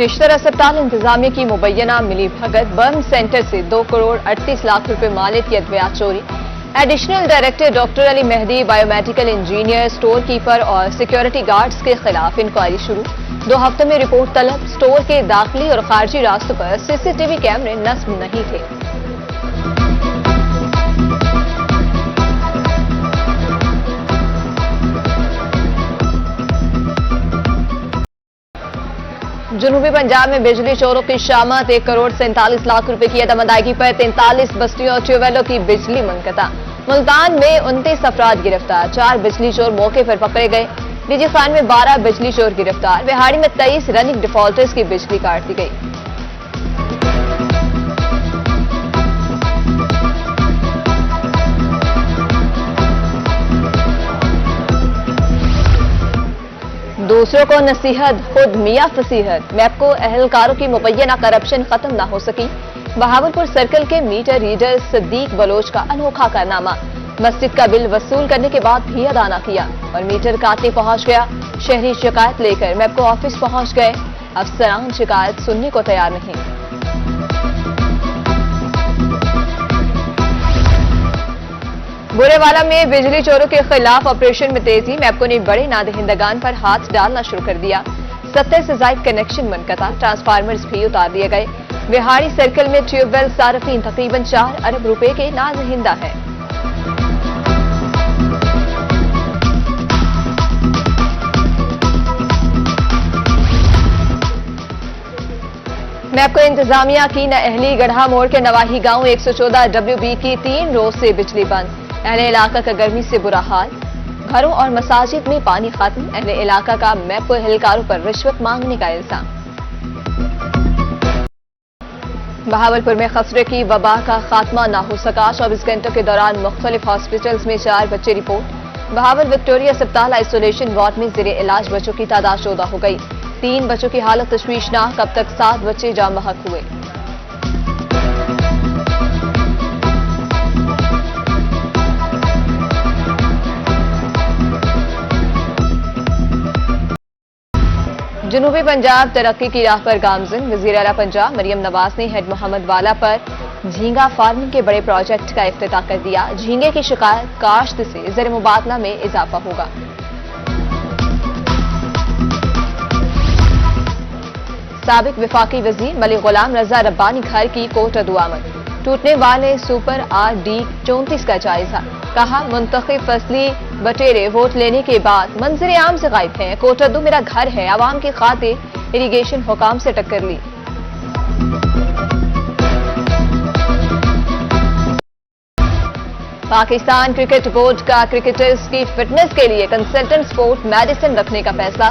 निश्तर अस्पताल इंतजामिया की मुबैना मिली भगत, बर्न सेंटर से 2 करोड़ 38 लाख रुपए मालिक की अदविया चोरी। Additional director doctor Ali Mehdi, biomedical engineer, store keeper और सिक्योरिटी गार्ड्स के खिलाफ इंक्वायरी शुरू। 2 हफ्तों में रिपोर्ट तलब। स्टोर के दाखिली और खारजी रास्तों पर सीसीटीवी कैमरे नस्ब नहीं थे। जनूबी पंजाब में बिजली चोरों की शामत, 1 करोड़ 47 लाख रुपए की अदम अदायगी पर 43 बस्तियों और ट्यूबवेलों की बिजली मुनक़ता। मुल्तान में 29 अफराद गिरफ्तार, 4 बिजली चोर मौके पर पकड़े गए। डीजी खान में 12 बिजली चोर गिरफ्तार। बिहाड़ी में 23 रनिंग डिफॉल्टर्स की बिजली काट दी गई। दूसरों को नसीहत, खुद मियां फसीहत। मैपको एहलकारों की मुबैना करप्शन खत्म न हो सकी। बहावलपुर सर्कल के मीटर रीडर सिद्दीक बलोच का अनोखा कारनामा, मस्जिद का बिल वसूल करने के बाद भी अदा न किया और मीटर काटने पहुंच गया। शहरी शिकायत लेकर मैपको ऑफिस पहुंच गए। अफसरान शिकायत सुनने को तैयार नहीं। बुरेवाला में बिजली चोरों के खिलाफ ऑपरेशन में तेजी। मैपको ने बड़े नादहिंदगान पर हाथ डालना शुरू कर दिया। 70 से ज्यादा कनेक्शन मुनक़ता, ट्रांसफार्मर्स भी उतार दिए गए। बिहाड़ी सर्कल में ट्यूबवेल सार्फिन तकरीबन 4 अरब रुपए के नादहिंदा है। मैपको इंतजामिया की नअहली, गढ़ा मोड़ के नवाही गांव 114 WB की 3 रोज से बिजली बंद। अहले इलाका का गर्मी से बुरा हाल, घरों और मसाजिद में पानी खत्म। अहले इलाका का मैपको एहलकारों पर रिश्वत मांगने का इल्जाम। बहावलपुर में खसरे की वबा का खात्मा न हो सका। 24 घंटों के दौरान मुख्तलिफ हॉस्पिटल्स में 4 बच्चे रिपोर्ट। बहावल विक्टोरिया अस्पताल आइसोलेशन वार्ड में जेरे इलाज बच्चों की तादाद 14 हो गई। 3 बच्चों की हालत तशवीशनाक, अब तक 7 बच्चे जाम बहक हुए। जनूबी पंजाब तरक्की की राह पर गामजिन। वज़ीर आला पंजाब मरियम नवाज ने हेड मोहम्मद वाला पर झींगा फार्मिंग के बड़े प्रोजेक्ट का इफ्तिताह कर दिया। झींगे की शिकायत काश्त से ज़र मुबादला में इजाफा होगा। साबिक विफाकी वजीर मलिक गुलाम रजा रब्बानी घर की कोट दुआमद। टूटने वाले सुपर RD 34 का जायजा, कहा मुंतखब फसली बटेरे वोट लेने के बाद मंजर आम से गायब हैं। कोटद्दू मेरा घर है, आवाम की खातिर इरिगेशन हुकाम से टक्कर ली। पाकिस्तान क्रिकेट बोर्ड का क्रिकेटर्स की फिटनेस के लिए कंसल्टेंट स्पोर्ट मेडिसिन रखने का फैसला।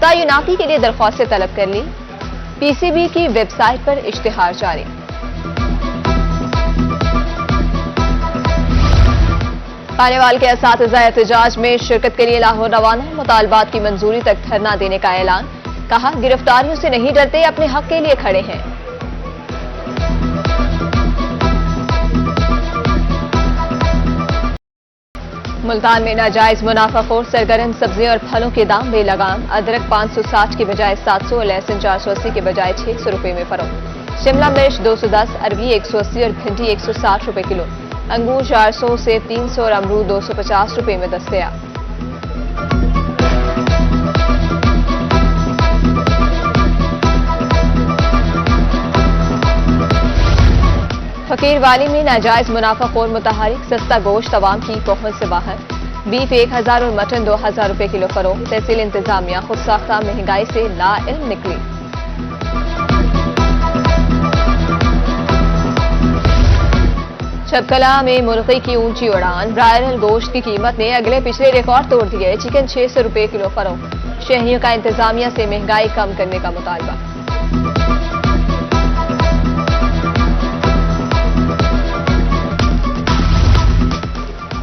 तैनाती के लिए दरख्वास्तें तलब कर ली। PCB की वेबसाइट पर इश्तिहार जारी। खानेवाल के असातिज़ा एहतजाज में शिरकत के लिए लाहौर रवाना। मुतालबात की मंजूरी तक धरना देने का ऐलान। कहा गिरफ्तारियों से नहीं डरते, अपने हक के लिए खड़े हैं। मुल्तान में नाजायज मुनाफाखोर सरगर्म, सब्जियों और फलों के दाम बेलगाम। अदरक 560 की बजाय 700, लहसुन 480 के बजाय 600 रुपए में फरोख्त। शिमला मिर्च 210, अरबी 180 और भिंडी 160 रुपए किलो। अंगूर 400 से 300 और अमरूद 250 रुपए में दस्तयाब। फकीरवाली में नाजायज मुनाफाखोर मुतहरिक, सस्ता गोश्त अवाम की पहुंच से बाहर। बीफ 1000 और मटन 2000 रुपए किलो फरोख्त। तहसील इंतजामिया खुद साख्ता महंगाई से लाइल्म निकली। छपकला में मुर्गी की ऊंची उड़ान। ब्रायलर गोश्त की कीमत ने अगले पिछले रिकॉर्ड तोड़ दिए। चिकन 600 रुपए किलो फरोख्त। शहरियों का इंतजामिया से महंगाई कम करने का मुतालबा।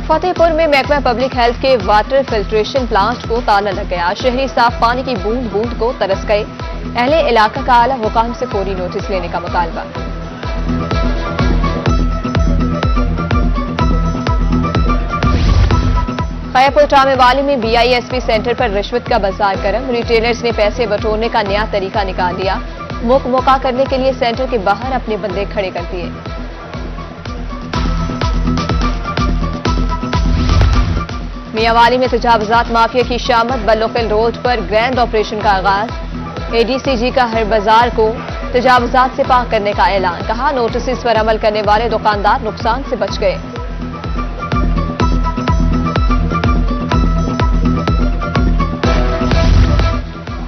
फतेहपुर में महकमा पब्लिक हेल्थ के वाटर फिल्ट्रेशन प्लांट को ताला लग गया। शहरी साफ पानी की बूंद बूंद को तरस गए। अहले इलाका का आला हुकाम से फौरी नोटिस लेने का मुतालबा। खैरपुर टामेवाली में BISP सेंटर पर रिश्वत का बाजार गर्म। रिटेलर्स ने पैसे बटोरने का नया तरीका निकाल लिया। मौका करने के लिए सेंटर के बाहर अपने बंदे खड़े कर दिए। मियांवाली में तजावुजात माफिया की शामत, बल्लोखिल रोड पर ग्रैंड ऑपरेशन का आगाज। एडीसीजी का हर बाजार को तजावुजात से पाक करने का ऐलान, कहा नोटिस पर अमल करने वाले दुकानदार नुकसान से बच गए।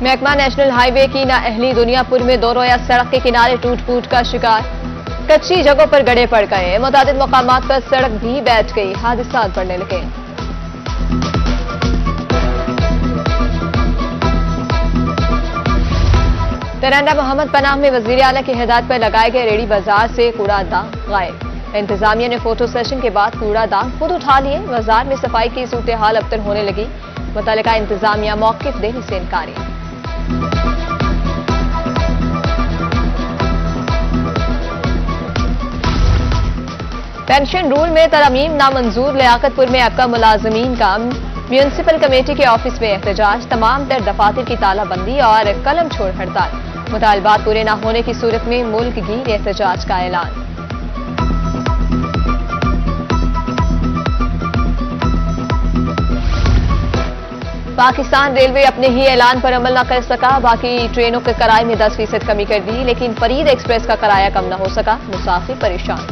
महकमा नेशनल हाईवे की नाअहली दुनियापुर में दो रोया सड़क के किनारे टूट फूट का शिकार, कच्ची जगहों पर गड्ढे पड़ गए, मुतादिद मकामात पर सड़क भी बैठ गई, हादसा बढ़ने लगे। तरन्ना मोहम्मद पनाह में वजीर आला की हिदायत पर लगाए गए रेडी बाजार से कूड़ादान गायब। इंतजामिया ने फोटो सेशन के बाद कूड़ादान खुद उठा लिए। बाजार में सफाई की सूरत हाल अबतर होने लगी, मुतल्लिका इंतजामिया मौकिफ देने से इनकारी। पेंशन रूल में तरमीम नामंजूर, लियाकतपुर में आपका मुलाजमीन का म्यूनिसिपल कमेटी के ऑफिस में एहतजाज, तमाम तर दफातर की तालाबंदी और कलम छोड़ हड़ताल, मुतालबात पूरे न होने की सूरत में मुल्क गीर एहतजाज का ऐलान। पाकिस्तान रेलवे अपने ही ऐलान पर अमल न कर सका, बाकी ट्रेनों के किराए में 10% कमी कर दी, लेकिन फरीद एक्सप्रेस का किराया कम न हो सका, मुसाफिर परेशान।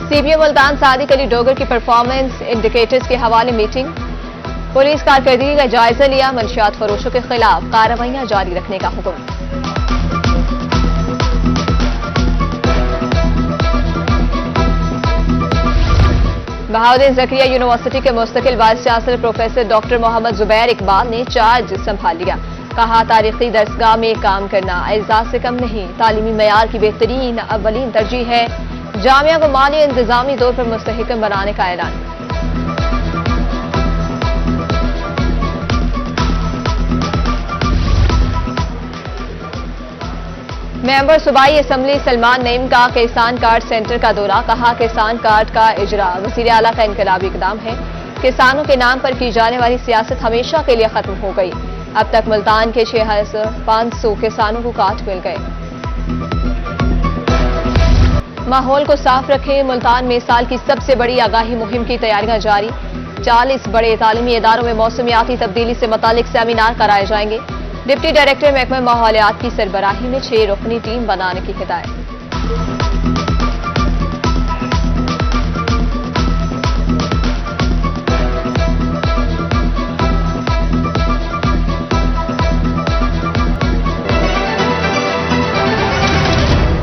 सीबीओ मुल्तान सादिक अली डोगर की परफॉर्मेंस इंडिकेटर्स के हवाले मीटिंग, पुलिस कारकर्दगी का जायजा लिया, मंशियात फरोशों के खिलाफ कार्रवाइयां जारी रखने का हुक्म। बहाउद्दीन ज़करिया यूनिवर्सिटी के मुस्तकिल vice chancellor professor doctor Mohammad Zubair Iqbal ने चार्ज संभाल लिया, कहा तारीखी दरसगाह में काम करना एजाज से कम नहीं, तालीमी मयार की बेहतरीन अव्वलीन तरजीह है, जामिया को माली इंतजामी तौर पर मुस्तहकम बनाने का ऐलान। मेंबर सूबाई असम्बली सलमान नईम का किसान कार्ड सेंटर का दौरा, कहा किसान कार्ड का इजरा वज़ीर आला का इनकलाबी इक़दाम है, किसानों के नाम पर की जाने वाली सियासत हमेशा के लिए खत्म हो गई, अब तक मुल्तान के 6500 किसानों को कार्ड मिल गए। माहौल को साफ रखें, मुल्तान में साल की सबसे बड़ी आगाही मुहिम की तैयारियां जारी, 40 बड़े तालीमी इदारों में मौसमियाती तब्दीली से मुतालिक सेमिनार कराए जाएंगे। डिप्टी डायरेक्टर महकमा माहौलियात की सरबराही में 6 रुकनी टीम बनाने की हिदायत।